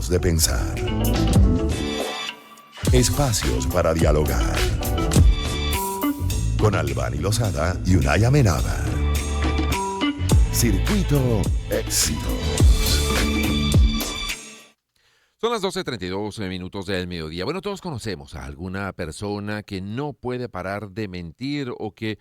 modos de pensar. Espacios para dialogar. Con Albany Lozada y Unay Amenábar. Circuito Éxitos. Son las 12:32 minutos del mediodía. Bueno, todos conocemos a alguna persona que no puede parar de mentir o que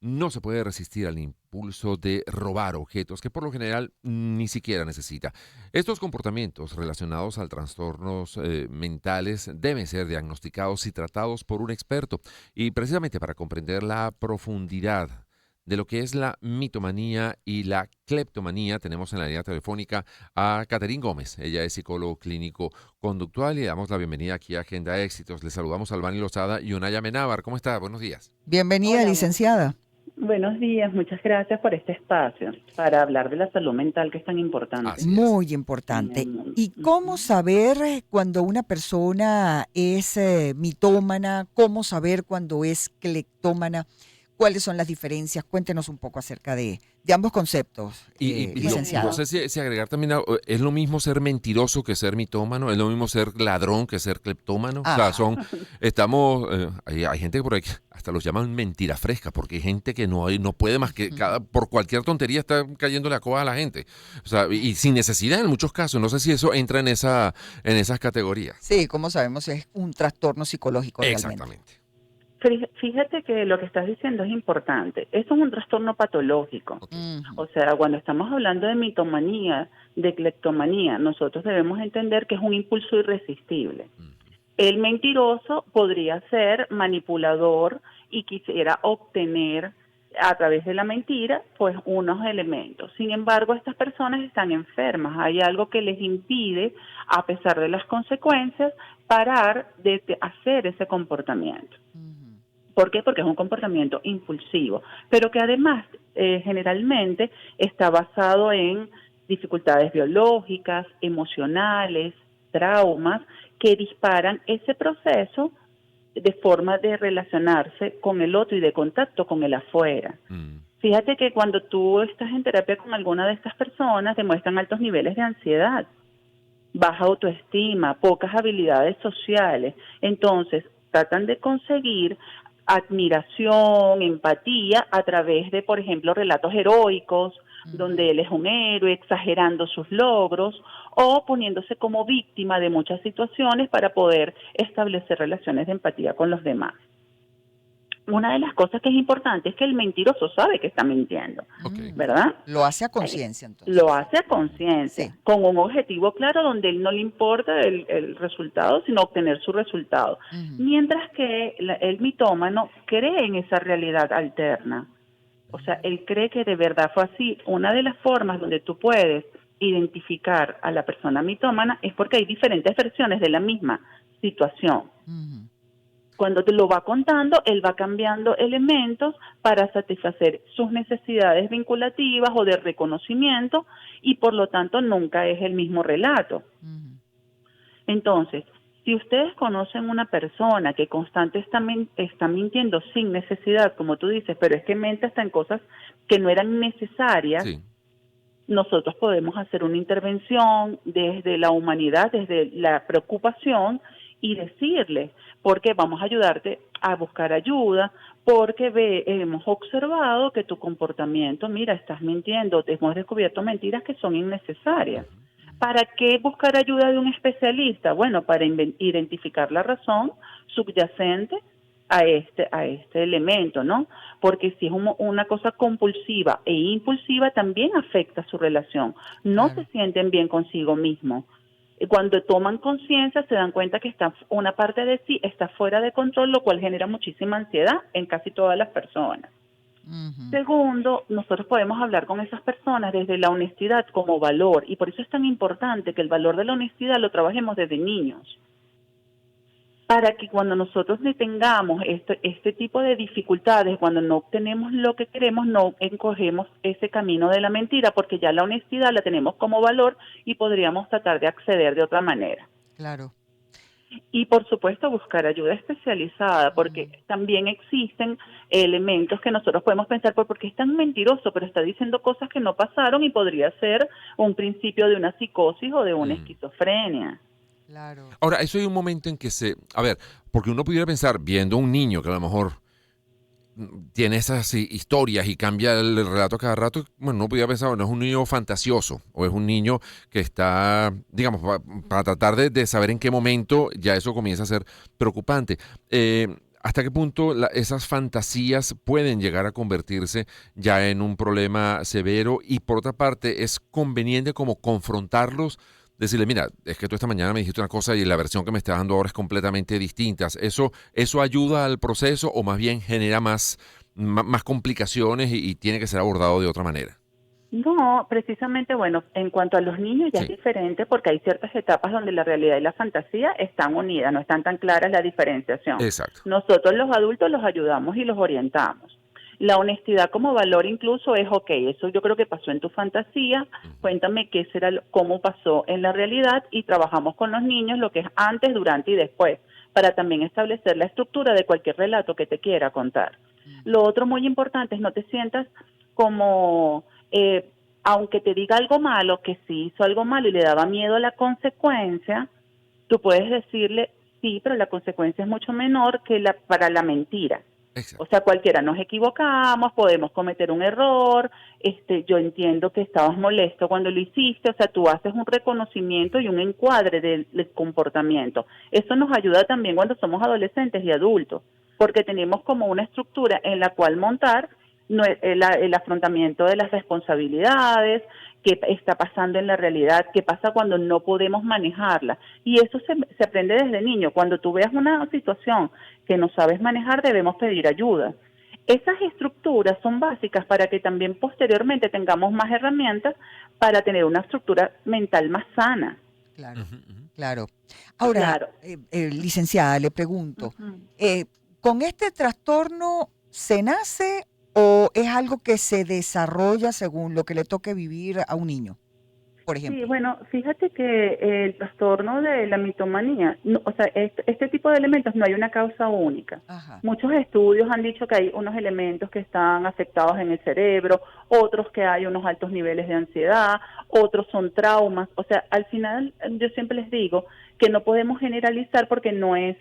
no se puede resistir al impulso de robar objetos que por lo general ni siquiera necesita. Estos comportamientos relacionados a trastornos mentales deben ser diagnosticados y tratados por un experto. Y precisamente para comprender la profundidad de lo que es la mitomanía y la cleptomanía, tenemos en la línea telefónica a Catherine Gómez. Ella es psicólogo clínico conductual y le damos la bienvenida aquí a Agenda Éxitos. Le saludamos a Albany Lozada y Unay Amenábar. ¿Cómo está? Buenos días. Bienvenida, Hola, licenciada. buenos días, muchas gracias por este espacio para hablar de la salud mental que es tan importante. Así es. Muy importante. ¿Y cómo saber cuando una persona es mitómana? ¿Cómo saber cuando es cleptómana? ¿Cuáles son las diferencias? Cuéntenos un poco acerca de ambos conceptos, licenciado. No sé si agregar también, ¿es lo mismo ser mentiroso que ser mitómano? ¿Es lo mismo ser ladrón que ser cleptómano? Ah. O sea, hay gente que por ahí hasta los llaman mentira fresca, porque hay gente que no puede más que por cualquier tontería está cayendo la coba a la gente. O sea, y sin necesidad en muchos casos. No sé si eso entra en esas categorías. Sí, como sabemos, es un trastorno psicológico realmente. Exactamente. Fíjate que lo que estás diciendo es importante. Esto es un trastorno patológico. O sea, cuando estamos hablando de mitomanía, de cleptomanía, nosotros debemos entender que es un impulso irresistible. El mentiroso podría ser manipulador y quisiera obtener a través de la mentira, pues unos elementos. Sin embargo, estas personas están enfermas. Hay algo que les impide, a pesar de las consecuencias, parar de hacer ese comportamiento. ¿Por qué? Porque es un comportamiento impulsivo, pero que además generalmente está basado en dificultades biológicas, emocionales, traumas, que disparan ese proceso de forma de relacionarse con el otro y de contacto con el afuera. Fíjate que cuando tú estás en terapia con alguna de estas personas, demuestran altos niveles de ansiedad, baja autoestima, pocas habilidades sociales. Entonces, tratan de conseguir admiración, empatía a través de, por ejemplo, relatos heroicos, donde él es un héroe, exagerando sus logros o poniéndose como víctima de muchas situaciones para poder establecer relaciones de empatía con los demás. Una de las cosas que es importante es que el mentiroso sabe que está mintiendo, ¿verdad? Lo hace a conciencia, entonces. Lo hace a conciencia, Sí. con un objetivo claro donde él no le importa el resultado, sino obtener su resultado. Mientras que el mitómano cree en esa realidad alterna. O sea, él cree que de verdad fue así. Una de las formas donde tú puedes identificar a la persona mitómana es porque hay diferentes versiones de la misma situación. Cuando te lo va contando, él va cambiando elementos para satisfacer sus necesidades vinculativas o de reconocimiento y por lo tanto nunca es el mismo relato. Entonces, si ustedes conocen una persona que está mintiendo sin necesidad, como tú dices, pero es que miente hasta en cosas que no eran necesarias, Sí. nosotros podemos hacer una intervención desde la humanidad, desde la preocupación y decirle, porque vamos a ayudarte a buscar ayuda, porque hemos observado que tu comportamiento, mira, estás mintiendo, hemos descubierto mentiras que son innecesarias. ¿Para qué buscar ayuda de un especialista? Bueno, para identificar la razón subyacente a este elemento, ¿no? Porque si es una cosa compulsiva e impulsiva, también afecta su relación. No se sienten bien consigo mismos. Cuando toman conciencia se dan cuenta que una parte de sí está fuera de control, lo cual genera muchísima ansiedad en casi todas las personas. Segundo, nosotros podemos hablar con esas personas desde la honestidad como valor, y por eso es tan importante que el valor de la honestidad lo trabajemos desde niños, para que cuando nosotros detengamos este tipo de dificultades, cuando no obtenemos lo que queremos, no encogemos ese camino de la mentira, porque ya la honestidad la tenemos como valor y podríamos tratar de acceder de otra manera. Claro. Y por supuesto buscar ayuda especializada, porque también existen elementos que nosotros podemos pensar, porque es tan mentiroso, pero está diciendo cosas que no pasaron y podría ser un principio de una psicosis o de una esquizofrenia. Claro. Ahora, eso hay un momento en que a ver, porque uno pudiera pensar, viendo a un niño que a lo mejor tiene esas historias y cambia el relato a cada rato, bueno, uno podría pensar, no es un niño fantasioso o es un niño que está, digamos, para tratar de saber en qué momento ya eso comienza a ser preocupante. ¿Hasta qué punto esas fantasías pueden llegar a convertirse ya en un problema severo? Y por otra parte, ¿es conveniente como confrontarlos? Decirle, mira, es que tú esta mañana me dijiste una cosa y la versión que me estás dando ahora es completamente distinta. ¿Eso ayuda al proceso o más bien genera más complicaciones y tiene que ser abordado de otra manera? No, precisamente, bueno, en cuanto a los niños ya es Sí, diferente porque hay ciertas etapas donde la realidad y la fantasía están unidas, no están tan claras la diferenciación. exacto. Nosotros los adultos los ayudamos y los orientamos. La honestidad como valor incluso es, ok, eso yo creo que pasó en tu fantasía, cuéntame cómo pasó en la realidad y trabajamos con los niños lo que es antes, durante y después, para también establecer la estructura de cualquier relato que te quiera contar. Lo otro muy importante es no te sientas como, aunque te diga algo malo, que sí hizo algo malo y le daba miedo a la consecuencia, tú puedes decirle, sí, pero la consecuencia es mucho menor que para la mentira. O Exacto. sea, cualquiera nos equivocamos, podemos cometer un error, yo entiendo que estabas molesto cuando lo hiciste, o sea, tú haces un reconocimiento y un encuadre del comportamiento. Eso nos ayuda también cuando somos adolescentes y adultos, porque tenemos como una estructura en la cual montar el afrontamiento de las responsabilidades, qué está pasando en la realidad, qué pasa cuando no podemos manejarla. Y eso se aprende desde niño. Cuando tú veas una situación que no sabes manejar, debemos pedir ayuda. Esas estructuras son básicas para que también posteriormente tengamos más herramientas para tener una estructura mental más sana. Claro, Ujú, ujú. claro. Ahora, Claro. licenciada, le pregunto, Ujú. ¿con este trastorno se nace o es algo que se desarrolla según lo que le toque vivir a un niño, por Sí, ejemplo? bueno, fíjate que el trastorno de la mitomanía, o sea, este tipo de elementos no hay una causa única. Ajá. Muchos estudios han dicho que hay unos elementos que están afectados en el cerebro, otros que hay unos altos niveles de ansiedad, otros son traumas. O sea, al final yo siempre les digo que no podemos generalizar porque no es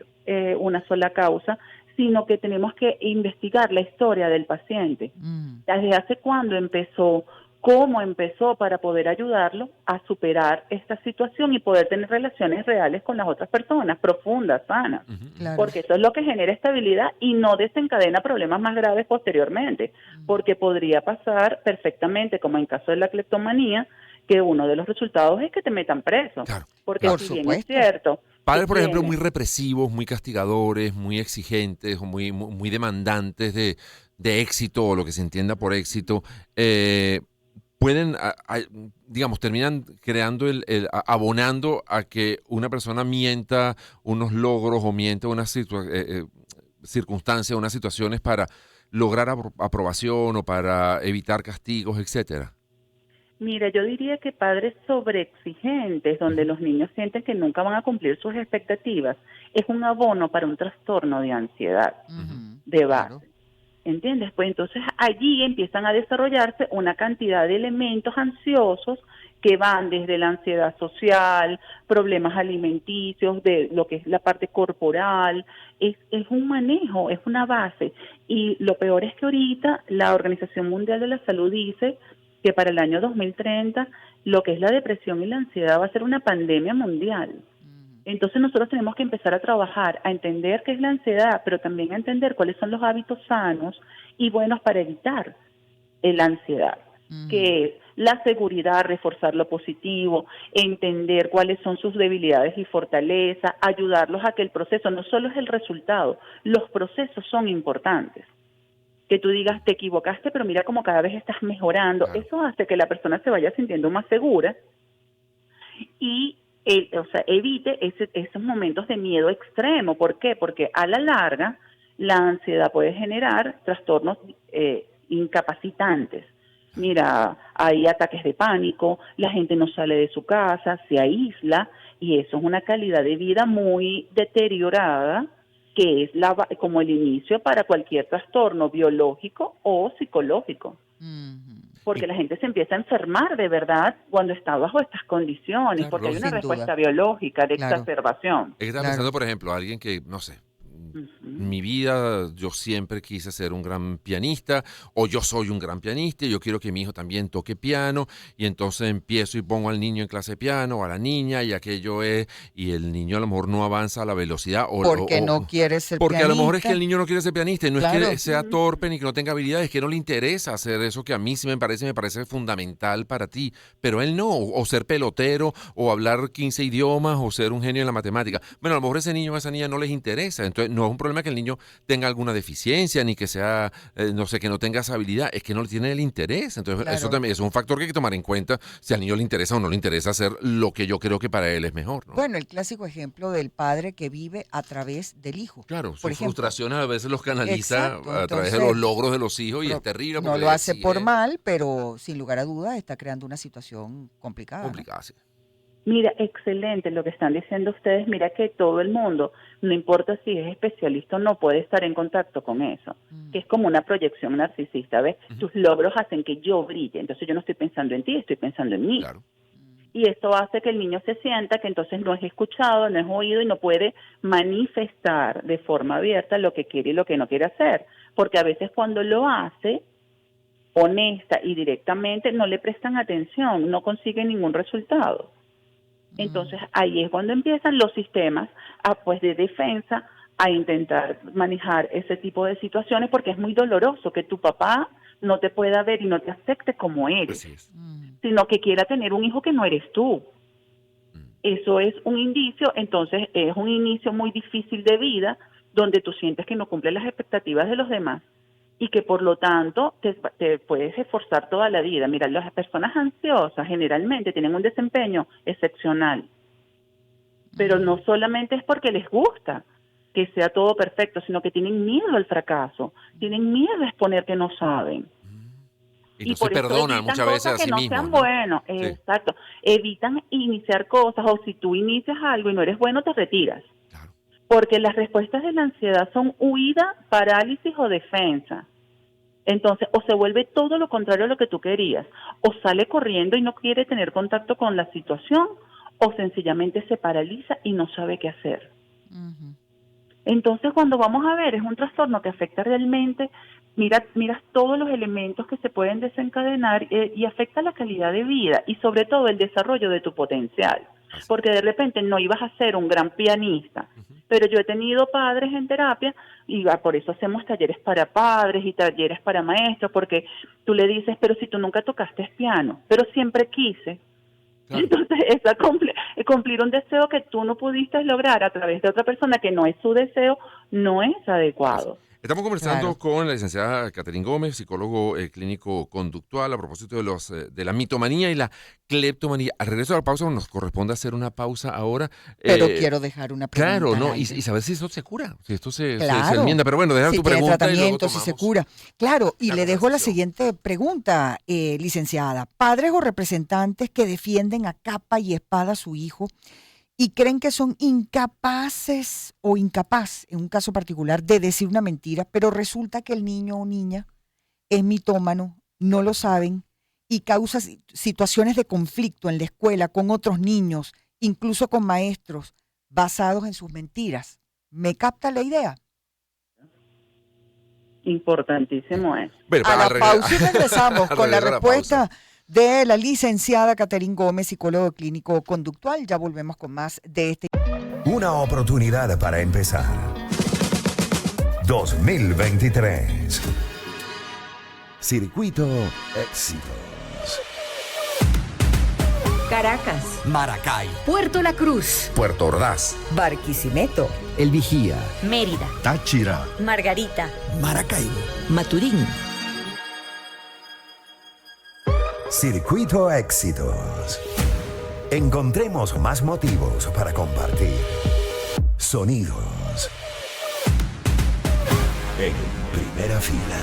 una sola causa, sino que tenemos que investigar la historia del paciente. Mm, ¿Desde hace cuándo empezó? ¿Cómo empezó para poder ayudarlo a superar esta situación y poder tener relaciones reales con las otras personas, profundas, sanas? Ujú, ujú. claro. Porque eso es lo que genera estabilidad y no desencadena problemas más graves posteriormente, porque podría pasar perfectamente, como en caso de la cleptomanía, que uno de los resultados es que te metan preso, Claro, porque claro. Por si bien es supuesto. cierto que Padres, por ejemplo, muy tiene. represivos, muy castigadores, muy exigentes, o muy demandantes de éxito o lo que se entienda por éxito, pueden, digamos, terminan creando abonando a que una persona mienta unos logros o mienta unas circunstancias, unas situaciones para lograr aprobación o para evitar castigos, etcétera. Mira, yo diría que padres sobreexigentes, donde Ujú. los niños sienten que nunca van a cumplir sus expectativas, es un abono para un trastorno de ansiedad Ujú. Ujú, de claro. base. ¿Entiendes? Pues entonces allí empiezan a desarrollarse una cantidad de elementos ansiosos que van desde la ansiedad social, problemas alimenticios, de lo que es la parte corporal, es un manejo, es una base. Y lo peor es que ahorita la Organización Mundial de la Salud dice que para el año 2030 lo que es la depresión y la ansiedad va a ser una pandemia mundial. Ujú, Entonces nosotros tenemos que empezar a trabajar, a entender qué es la ansiedad, pero también a entender cuáles son los hábitos sanos y buenos para evitar la ansiedad, ujú, que es la seguridad, reforzar lo positivo, entender cuáles son sus debilidades y fortalezas, ayudarlos a que el proceso no solo es el resultado, los procesos son importantes. Que tú digas, te equivocaste, pero mira cómo cada vez estás mejorando. Claro. Eso hace que la persona se vaya sintiendo más segura y o sea, evite esos momentos de miedo extremo. ¿Por qué? Porque a la larga la ansiedad puede generar trastornos incapacitantes. Mira, hay ataques de pánico, la gente no sale de su casa, se aísla y eso es una calidad de vida muy deteriorada que es como el inicio para cualquier trastorno biológico o psicológico. Porque la gente se empieza a enfermar de verdad cuando está bajo estas condiciones, Claro, porque hay una sin respuesta duda. biológica de Claro. exacerbación. Es que estaba Claro. pensando, por ejemplo, alguien que, no sé, Ujú. en mi vida yo siempre quise ser un gran pianista o yo soy un gran pianista y yo quiero que mi hijo también toque piano y entonces empiezo y pongo al niño en clase de piano o a la niña y aquello es, y el niño a lo mejor no avanza a la velocidad Porque no quiere ser porque a lo mejor es que pianista. el niño no quiere ser pianista y no es Claro. que sea torpe ni que no tenga habilidades, es que no le interesa hacer eso que a mí sí me parece fundamental para ti, pero él no, o ser pelotero, o hablar 15 idiomas, o ser un genio en la matemática. Bueno, a lo mejor ese niño o esa niña no les interesa, entonces no es un problema que el niño tenga alguna deficiencia, ni que sea, no sé, que no tenga esa habilidad, es que no tiene el interés, entonces eso Claro. también es un factor que hay que tomar en cuenta si al niño le interesa o no le interesa hacer lo que yo creo que para él es mejor, ¿no? Bueno, el clásico ejemplo del padre que vive a través del hijo. Claro, Por sus ejemplo. frustraciones a veces los canaliza Exacto, a través de entonces, los logros de los hijos y pero es terrible no porque lo hace sí por es mal, pero sin lugar a dudas está creando una situación complicada, ¿no? complicado, sí. Mira, excelente lo que están diciendo ustedes. Mira que todo el mundo, no importa si es especialista o no, puede estar en contacto con eso, que es como una proyección narcisista, ¿ves? Ujú. Tus logros hacen que yo brille, entonces yo no estoy pensando en ti, estoy pensando en mí. Claro. Y esto hace que el niño se sienta que entonces no es escuchado, no es oído y no puede manifestar de forma abierta lo que quiere y lo que no quiere hacer. Porque a veces cuando lo hace, honesta y directamente, no le prestan atención, no consiguen ningún resultado. Entonces ahí es cuando empiezan los sistemas pues de defensa a intentar manejar ese tipo de situaciones porque es muy doloroso que tu papá no te pueda ver y no te acepte como eres, Así es. sino que quiera tener un hijo que no eres tú. Eso es un indicio, entonces es un inicio muy difícil de vida donde tú sientes que no cumple las expectativas de los demás y que por lo tanto te puedes esforzar toda la vida. Mira, las personas ansiosas generalmente tienen un desempeño excepcional, pero no solamente es porque les gusta que sea todo perfecto, sino que tienen miedo al fracaso, tienen miedo a exponer que no saben. Y no se por eso perdonan evitan muchas veces cosas a que sí no mismos, sean ¿no? buenos, Sí. exacto. Evitan iniciar cosas o si tú inicias algo y no eres bueno, te retiras. Claro. Porque las respuestas de la ansiedad son huida, parálisis o defensa. Entonces, o se vuelve todo lo contrario a lo que tú querías, o sale corriendo y no quiere tener contacto con la situación, o sencillamente se paraliza y no sabe qué hacer. Entonces, cuando vamos a ver, es un trastorno que afecta realmente, miras todos los elementos que se pueden desencadenar y afecta la calidad de vida y sobre todo el desarrollo de tu potencial. Así. Porque de repente no ibas a ser un gran pianista, pero yo he tenido padres en terapia y por eso hacemos talleres para padres y talleres para maestros, porque tú le dices, pero si tú nunca tocaste piano, pero siempre quise. Claro. Entonces, cumplir un deseo que tú no pudiste lograr a través de otra persona que no es su deseo, no es adecuado. Estamos conversando Claro. con la licenciada Catherine Gómez, psicólogo clínico conductual, a propósito de la mitomanía y la cleptomanía. Al regreso de la pausa nos corresponde hacer una pausa ahora. Pero quiero dejar una pregunta. Claro, al ¿no? Y aire. saber si esto se cura, si esto se Claro. enmienda. Pero bueno, deja Si tu tiene pregunta y luego tratamiento, si se tomamos cura. Claro, y la le dejo la conversación. siguiente pregunta, licenciada. Padres o representantes que defienden a capa y espada a su hijo y creen que son incapaces o incapaz, en un caso particular, de decir una mentira, pero resulta que el niño o niña es mitómano, no lo saben y causa situaciones de conflicto en la escuela con otros niños, incluso con maestros, basados en sus mentiras. ¿Me capta la idea? Importantísimo es. Bueno, A la al pausa y regresamos al con la regreso a respuesta de la licenciada Catherine Gómez, psicólogo clínico conductual. Ya volvemos con más de este. Una oportunidad para empezar. 2023. Circuito Éxitos. Caracas, Maracay, Puerto La Cruz, Puerto Ordaz. Barquisimeto. El Vigía, Mérida, Táchira. Margarita, Maracaibo, Maturín. Circuito Éxitos. Encontremos más motivos para compartir. Sonidos. En primera fila.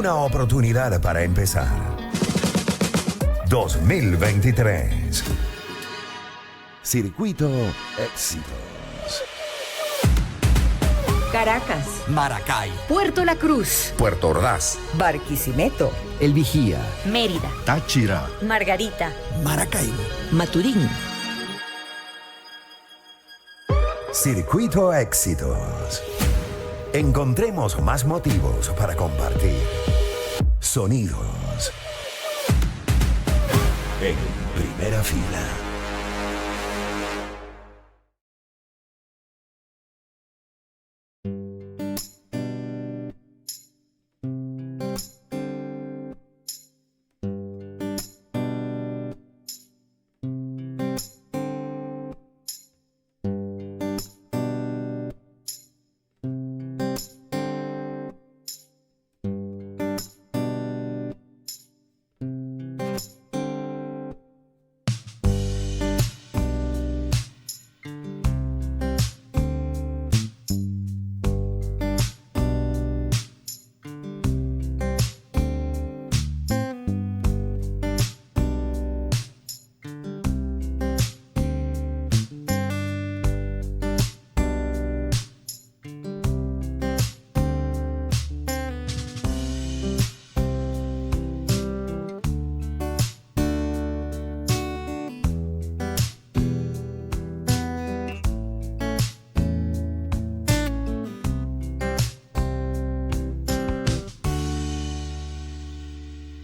Una oportunidad para empezar. 2023. Circuito Éxitos. Caracas, Maracay, Puerto La Cruz, Puerto Ordaz. Barquisimeto. El Vigía, Mérida, Táchira. Margarita, Maracaibo, Maturín. Circuito Éxitos. Encontremos más motivos para compartir. Sonidos. En primera fila.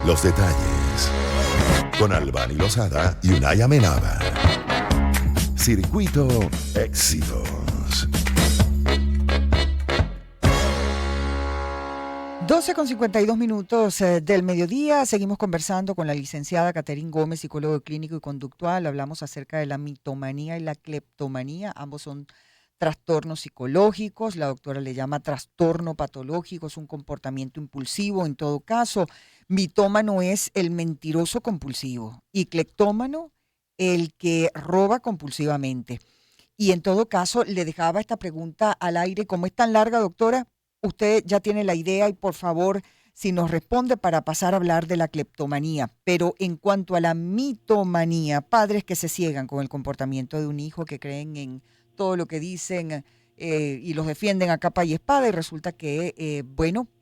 Los detalles. Con Albany Lozada y Unay Amenábar. Circuito Éxitos. 12:52 del mediodía. Seguimos conversando con la licenciada Catherine Gómez, psicólogo clínico y conductual. Hablamos acerca de la mitomanía y la cleptomanía. Ambos son trastornos psicológicos. La doctora le llama trastorno patológico. Es un comportamiento impulsivo. En todo caso, mitómano es el mentiroso compulsivo y cleptómano el que roba compulsivamente. Y en todo caso, le dejaba esta pregunta al aire. Como es tan larga, doctora, usted ya tiene la idea y por favor, si nos responde para pasar a hablar de la cleptomanía. Pero en cuanto a la mitomanía, padres que se ciegan con el comportamiento de un hijo, que creen en todo lo que dicen y los defienden a capa y espada, y resulta que,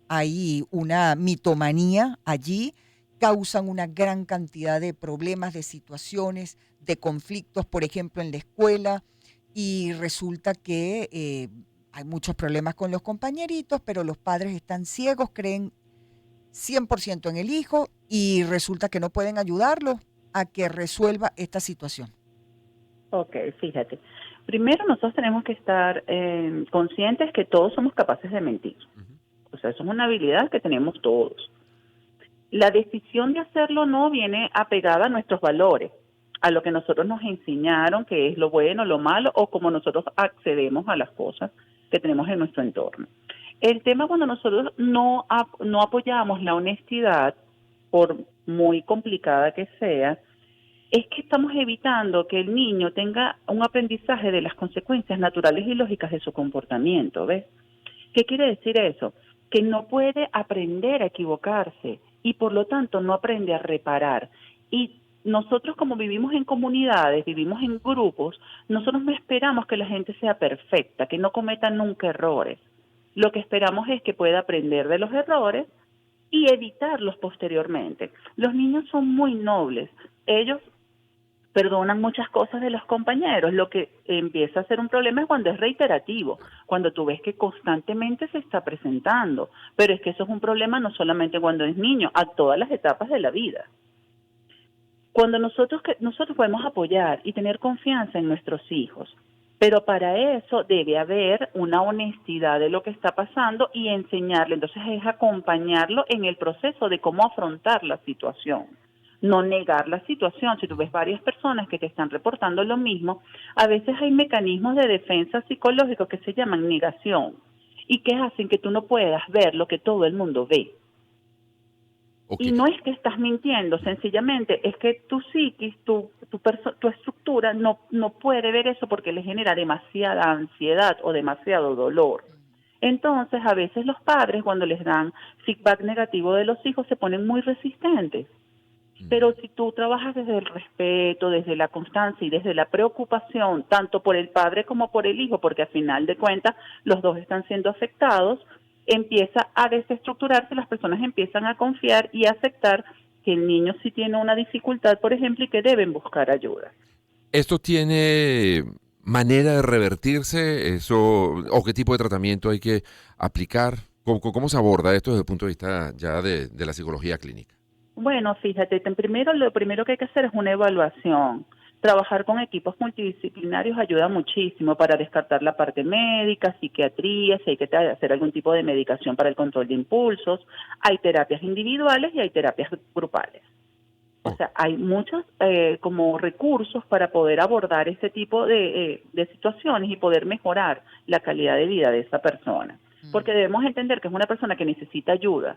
hay una mitomanía allí, causan una gran cantidad de problemas, de situaciones, de conflictos, por ejemplo, en la escuela, y resulta que hay muchos problemas con los compañeritos, pero los padres están ciegos, creen 100% en el hijo y resulta que no pueden ayudarlo a que resuelva esta situación. Ok, fíjate. Primero nosotros tenemos que estar conscientes que todos somos capaces de mentir. O sea, eso es una habilidad que tenemos todos. La decisión de hacerlo o no viene apegada a nuestros valores, a lo que nosotros nos enseñaron que es lo bueno, lo malo, o como nosotros accedemos a las cosas que tenemos en nuestro entorno. El tema cuando nosotros no apoyamos la honestidad, por muy complicada que sea, es que estamos evitando que el niño tenga un aprendizaje de las consecuencias naturales y lógicas de su comportamiento, ¿ves? ¿Qué quiere decir eso? Que no puede aprender a equivocarse y por lo tanto no aprende a reparar. Y nosotros, como vivimos en comunidades, vivimos en grupos, nosotros no esperamos que la gente sea perfecta, que no cometa nunca errores. Lo que esperamos es que pueda aprender de los errores y evitarlos posteriormente. Los niños son muy nobles. Ellos perdonan muchas cosas de los compañeros. Lo que empieza a ser un problema es cuando es reiterativo, cuando tú ves que constantemente se está presentando. Pero es que eso es un problema no solamente cuando es niño, a todas las etapas de la vida. Cuando nosotros podemos apoyar y tener confianza en nuestros hijos, pero para eso debe haber una honestidad de lo que está pasando y enseñarle. Entonces es acompañarlo en el proceso de cómo afrontar la situación. No negar la situación. Si tú ves varias personas que te están reportando lo mismo, a veces hay mecanismos de defensa psicológicos que se llaman negación y que hacen que tú no puedas ver lo que todo el mundo ve. Okay. Y no es que estás mintiendo, sencillamente es que tu psiquis, tu estructura no puede ver eso porque le genera demasiada ansiedad o demasiado dolor. Entonces, a veces los padres, cuando les dan feedback negativo de los hijos, se ponen muy resistentes. Pero si tú trabajas desde el respeto, desde la constancia y desde la preocupación, tanto por el padre como por el hijo, porque al final de cuentas los dos están siendo afectados, empieza a desestructurarse, las personas empiezan a confiar y a aceptar que el niño sí tiene una dificultad, por ejemplo, y que deben buscar ayuda. ¿Esto tiene manera de revertirse? ¿O qué tipo de tratamiento hay que aplicar? ¿Cómo se aborda esto desde el punto de vista ya de la psicología clínica? Bueno, fíjate, lo primero que hay que hacer es una evaluación. Trabajar con equipos multidisciplinarios ayuda muchísimo para descartar la parte médica, psiquiatría, si hay que hacer algún tipo de medicación para el control de impulsos. Hay terapias individuales y hay terapias grupales. O sea, hay muchos como recursos para poder abordar ese tipo de situaciones y poder mejorar la calidad de vida de esa persona. Porque debemos entender que es una persona que necesita ayuda.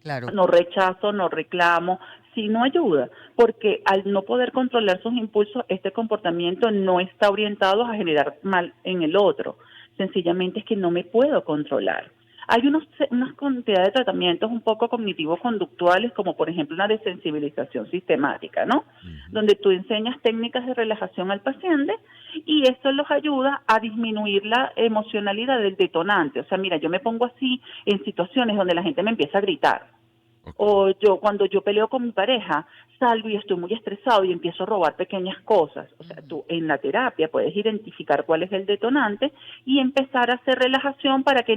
Claro. No rechazo, no reclamo, sino ayuda, porque al no poder controlar sus impulsos, este comportamiento no está orientado a generar mal en el otro. Sencillamente es que no me puedo controlar. Hay unas cantidad de tratamientos un poco cognitivo-conductuales, como por ejemplo una desensibilización sistemática, ¿no? Donde tú enseñas técnicas de relajación al paciente y esto los ayuda a disminuir la emocionalidad del detonante. O sea, mira, yo me pongo así en situaciones donde la gente me empieza a gritar. O cuando yo peleo con mi pareja, salgo y estoy muy estresado y empiezo a robar pequeñas cosas. O sea, tú en la terapia puedes identificar cuál es el detonante y empezar a hacer relajación para que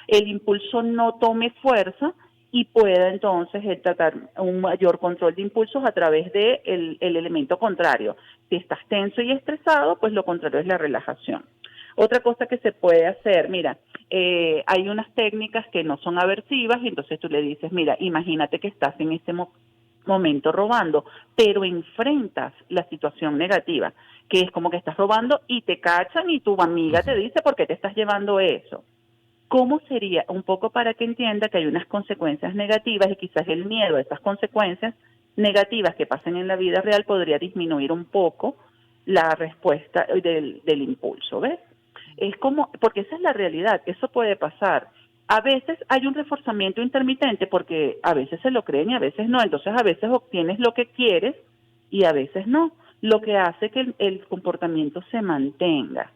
el impulso no tome fuerza y pueda entonces tratar un mayor control de impulsos a través de el elemento contrario. Si estás tenso y estresado, pues lo contrario es la relajación. Otra cosa que se puede hacer, mira, hay unas técnicas que no son aversivas y entonces tú le dices, mira, imagínate que estás en este momento robando, pero enfrentas la situación negativa, que es como que estás robando y te cachan y tu amiga te dice, ¿por qué te estás llevando eso? ¿Cómo sería? Un poco para que entienda que hay unas consecuencias negativas y quizás el miedo a esas consecuencias negativas que pasen en la vida real podría disminuir un poco la respuesta del impulso, ¿ves? Es como, porque esa es la realidad, eso puede pasar. A veces hay un reforzamiento intermitente porque a veces se lo creen y a veces no, entonces a veces obtienes lo que quieres y a veces no, lo que hace que el comportamiento se mantenga.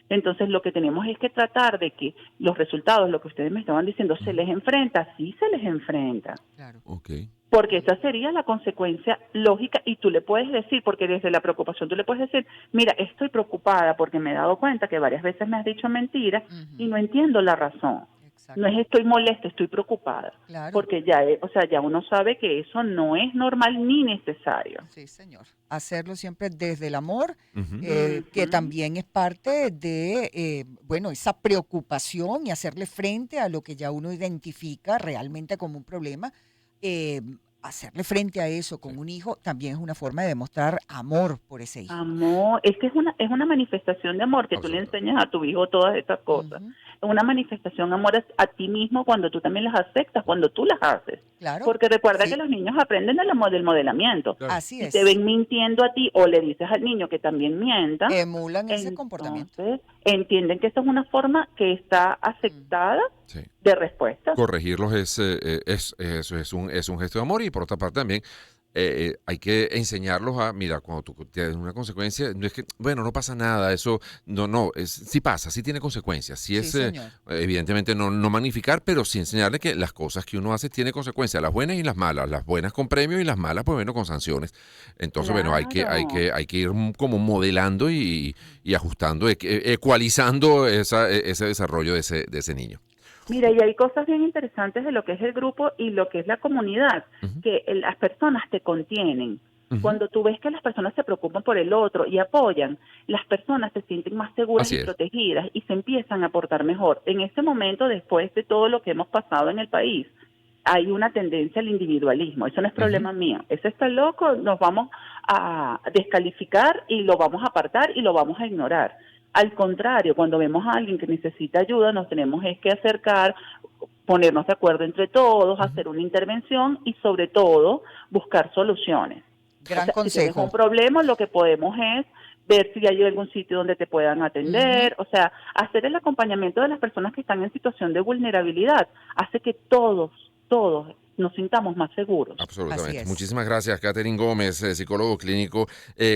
Entonces lo que tenemos es que tratar de que los resultados, lo que ustedes me estaban diciendo, se les enfrenta, sí se les enfrenta. Claro. Okay. Porque esa sería la consecuencia lógica y tú le puedes decir, porque desde la preocupación tú le puedes decir, mira, estoy preocupada porque me he dado cuenta que varias veces me has dicho mentiras y no entiendo la razón. Exacto. No es estoy molesta, estoy preocupada. Claro. Porque ya uno sabe que eso no es normal ni necesario. Sí, señor. Hacerlo siempre desde el amor, Ujú. que también es parte de, esa preocupación y hacerle frente a lo que ya uno identifica realmente como un problema. Hacerle frente a eso con un hijo también es una forma de demostrar amor por ese hijo. Amor, es que es una manifestación de amor que tú le enseñas a tu hijo todas estas cosas. Ujú. Es una manifestación de amor a ti mismo cuando tú también las aceptas, cuando tú las haces. Claro. Porque recuerda Sí. que los niños aprenden del modelamiento. Así Si es. te ven mintiendo a ti o le dices al niño que también mienta, Emulan ese comportamiento. entonces entienden que esa es una forma que está aceptada Sí. de respuesta. Corregirlos es un gesto de amor y por otra parte también hay que enseñarlos a, mira, cuando tú tienes una consecuencia, no es que, bueno, no pasa nada, eso, sí pasa, sí tiene consecuencias, sí es, señor. evidentemente no magnificar, pero sí enseñarle que las cosas que uno hace tiene consecuencias, las buenas y las malas con premios y las malas, pues bueno, con sanciones. Entonces, bueno, hay que ir como modelando y ajustando, ecualizando ese desarrollo de ese niño. Mira, y hay cosas bien interesantes de lo que es el grupo y lo que es la comunidad, que las personas te contienen. Cuando tú ves que las personas se preocupan por el otro y apoyan, las personas se sienten más seguras Así y es. protegidas y se empiezan a portar mejor. En este momento, después de todo lo que hemos pasado en el país, hay una tendencia al individualismo. Eso no es problema mío. Ese está loco, nos vamos a descalificar y lo vamos a apartar y lo vamos a ignorar. Al contrario, cuando vemos a alguien que necesita ayuda, nos tenemos que acercar, ponernos de acuerdo entre todos, hacer una intervención y sobre todo buscar soluciones. Gran Si tienes consejo. un problema, lo que podemos es ver si hay algún sitio donde te puedan atender, o sea, hacer el acompañamiento de las personas que están en situación de vulnerabilidad hace que todos nos sintamos más seguros. Así Absolutamente. es. Muchísimas gracias, Catherine Gómez, psicólogo clínico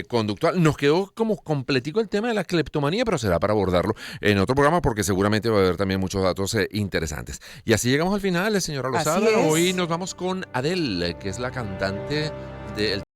conductual. Nos quedó como completico el tema de la cleptomanía, pero será para abordarlo en otro programa porque seguramente va a haber también muchos datos interesantes. Y así llegamos al final, señora Así Lozada. es. Hoy nos vamos con Adele, que es la cantante del